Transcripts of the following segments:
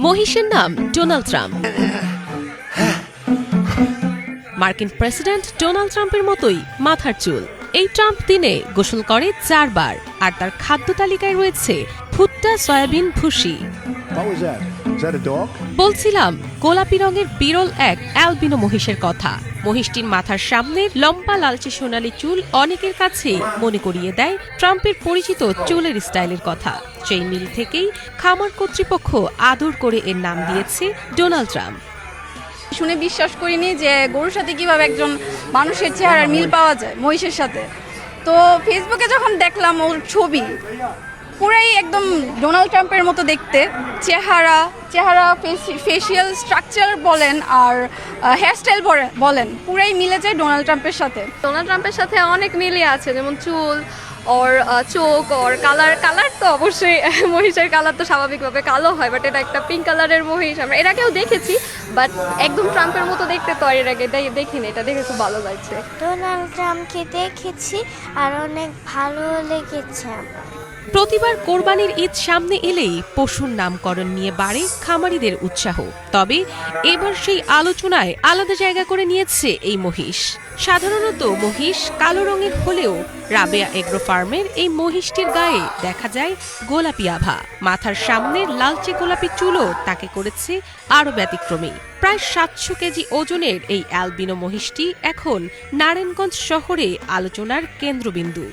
মহিষের নাম Donald Trump. মার্কিন প্রেসিডেন্ট ডোনাল্ড ট্রাম্পের মতোই মাথার চুল। এই ট্রাম্প দিনে গোসল করে 4 বার, আর তার খাদ্য তালিকায় রয়েছে ভুট্টা, সয়াবিন, ভুসি। বলছিলাম গোলাপি রঙের বিরল এক অ্যালবিনো মহিষের কথা। মহিষটির মাথার সামনের লম্বা লালচে সোনালী চুল অনেকের কাছেই মনে করিয়ে দেয় ট্রাম্পের পরিচিত চুলের স্টাইলের কথা। সেই মিল থেকেই খামার কর্তৃপক্ষ আদর করে এর নাম দিয়েছে ডোনাল্ড ট্রাম্প। শুনে বিশ্বাস করিনি যে গরুর সাথে কিভাবে একজন মানুষের চেহারার মিল পাওয়া যায় মহিষের সাথে। তো ফেসবুকে যখন দেখলাম ওর ছবি, পুরাই একদম ডোনাল্ড ট্রাম্পের মতো দেখতে, চেহারা ফেসিয়াল স্ট্রাকচার বলেন আর হেয়ারস্টাইল বলেন, পুরাই মিলে যায় ডোনাল্ড ট্রাম্পের সাথে। ডোনাল্ড ট্রাম্পের সাথে অনেক মিলই আছে, যেমন চুল ওর চোখ ওর কালার তো অবশ্যই মহিষের কালার তো স্বাভাবিকভাবে কালো হয়, বাট এটা একটা পিঙ্ক কালারের মহিষ। আমরা এর আগেও দেখেছি, বাট একদম ট্রাম্পের মতো দেখতে তো এর আগে দেখিনি। এটা দেখে খুব ভালো লাগছে। ডোনাল্ড ট্রাম্পকে দেখেছি আর অনেক ভালো লেগেছে। প্রতিবার কোরবানির ঈদ সামনে এলেই পশুর নামকরণ নিয়ে বাড়ে খামারিদের উৎসাহ। তবে এবার সেই আলোচনায় আলাদা জায়গা করে নিয়েছে এই মহিষ। সাধারণত মহিষ কালো রঙের হলেও রাবেয়া এগ্রো ফার্মের এই মহিষটির গায়ে দেখা যায় গোলাপি আভা। মাথার সামনের লালচে গোলাপি চুলও তাকে করেছে আরও ব্যতিক্রমী। প্রায় 700 কেজি ওজনের এই অ্যালবিনো মহিষটি এখন নারায়ণগঞ্জ শহরে আলোচনার কেন্দ্রবিন্দু।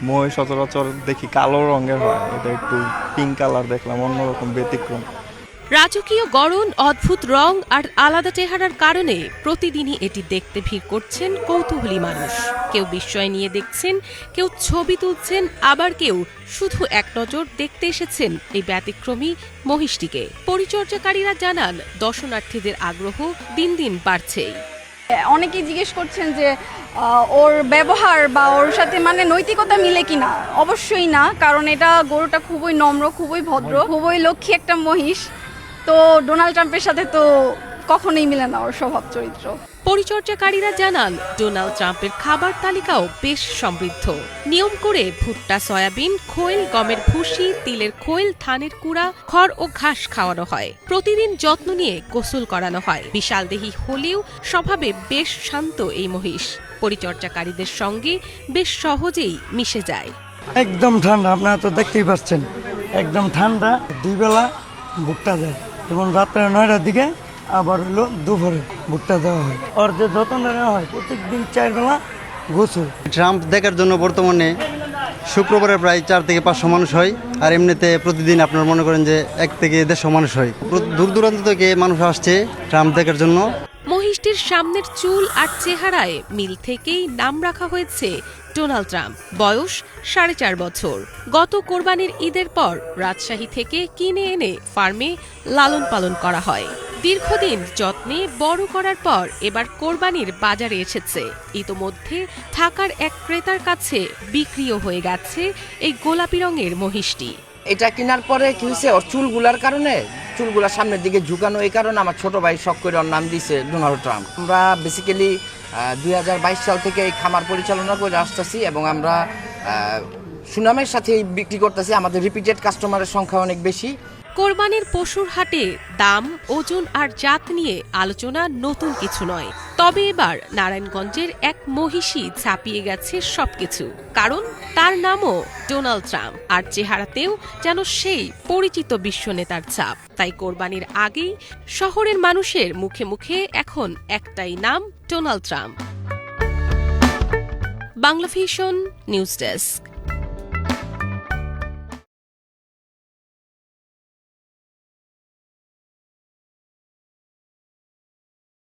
মহিষ সচরাচর দেখি কালো রঙের হয়, এটা একটু পিঙ্ক কালার দেখলাম, অন্যরকম ব্যতিক্রম। রাজকীয় গড়ন, অদ্ভুত রং আর আলাদা চেহারার কারণে প্রতিদিনই এটি দেখতে ভিড় করছেন কৌতূহলী মানুষ। কেউ বিস্ময় নিয়ে দেখছেন, কেউ ছবি তুলছেন, আবার কেউ শুধু এক নজর দেখতে এসেছেন এই ব্যতিক্রমী মহিষটিকে। পরিচর্যাকারীরা জানান, দর্শনার্থীদের আগ্রহ দিন দিন বাড়ছেই। অনেকেই জিজ্ঞেস করছেন যে ওর ব্যবহার বা ওর সাথে মানে নৈতিকতা মিলে কিনা। অবশ্যই না, কারণ এটা গরুটা খুবই নম্র, খুবই ভদ্র, খুবই লক্ষ্মী একটা মহিষ। তো ডোনাল্ড ট্রাম্পের সাথে তো কখনোই মিলে না ওর স্বভাব চরিত্র। পরিচর্যাকারীরা জানান, ডোনাল্ড ট্রাম্পের খাবার তালিকাও বেশ সমৃদ্ধ। নিয়ম করে ভুট্টা, সয়াবিন, খৈল, গমের ভুসি, তিলের খৈল, ধানের কুড়া, খড় ও ঘাস খাওয়ানো হয়। প্রতিদিন যত্ন নিয়ে গোসল করানো হয়। বিশাল দেহী হলেও স্বভাবে বেশ শান্ত এই মহিষ পরিচর্যাকারীদের সঙ্গে বেশ সহজেই মিশে যায়। একদম ঠান্ডা, আপনারা তো দেখতেই পাচ্ছেন, একদম ঠান্ডা। 2 বেলা ভুট্টা দেয়, এবং রাত্রে 9টার দিকে আবার হলো দুপুরে ভুট্টা দেওয়া হয়। ওর যে যত্ন নেওয়া হয়, প্রত্যেকদিন 4 বেলা গোসল। ট্রাম্প দেখার জন্য বর্তমানে শুক্রবারে প্রায় 4 থেকে 500 মানুষ হয়, আর এমনিতে প্রতিদিন আপনার মনে করেন যে 1 থেকে 150 মানুষ হয়। দূর দূরান্ত থেকে মানুষ আসছে ট্রাম্প দেখার জন্য। মহিষটির সামনের চুল আর চেহারায় মিল থেকেই নাম রাখা হয়েছে ডোনাল্ড ট্রাম্প। বয়স 4.5 বছর। গত কোরবানির ঈদের পর রাজশাহী থেকে কিনে এনে ফার্মে লালন পালন করা হয়। দীর্ঘদিন যত্নে বড় করার পর এবার কোরবানির বাজারে এসেছে। ইতোমধ্যে ঢাকার এক ক্রেতার কাছে বিক্রিও হয়ে গেছে এই গোলাপি রঙের মহিষটি। এটা কেনার পরে কি হয়েছে, ওর চুলগুলার কারণে, চুলগুলা সামনের দিকে ঝুঁকানো, এই কারণে আমার ছোট ভাই শখ করে ওর নাম দিয়েছে ডোনাল্ড ট্রাম্প। আমরা বেসিক্যালি 2022 সাল থেকে এই খামার পরিচালনা করে আসতেছি, এবং আমরা সুনামের সাথে বিক্রি করতেছি। আমাদের রিপিটেড কাস্টমারের সংখ্যা অনেক বেশি। কোরবানির পশুর হাটে দাম, ওজন আর জাত নিয়ে আলোচনা নতুন কিছু নয়। তবে এবার নারায়ণগঞ্জের এক মহিষী ছাপিয়ে গেছে সবকিছু, কারণ তার নামও ডোনাল্ড ট্রাম্প, আর চেহারাতেও যেন সেই পরিচিত বিশ্বনেতার ছাপ। তাই কোরবানির আগেই শহরের মানুষের মুখে মুখে এখন একটাই নাম, Donald Trump. Bangla vision news desk.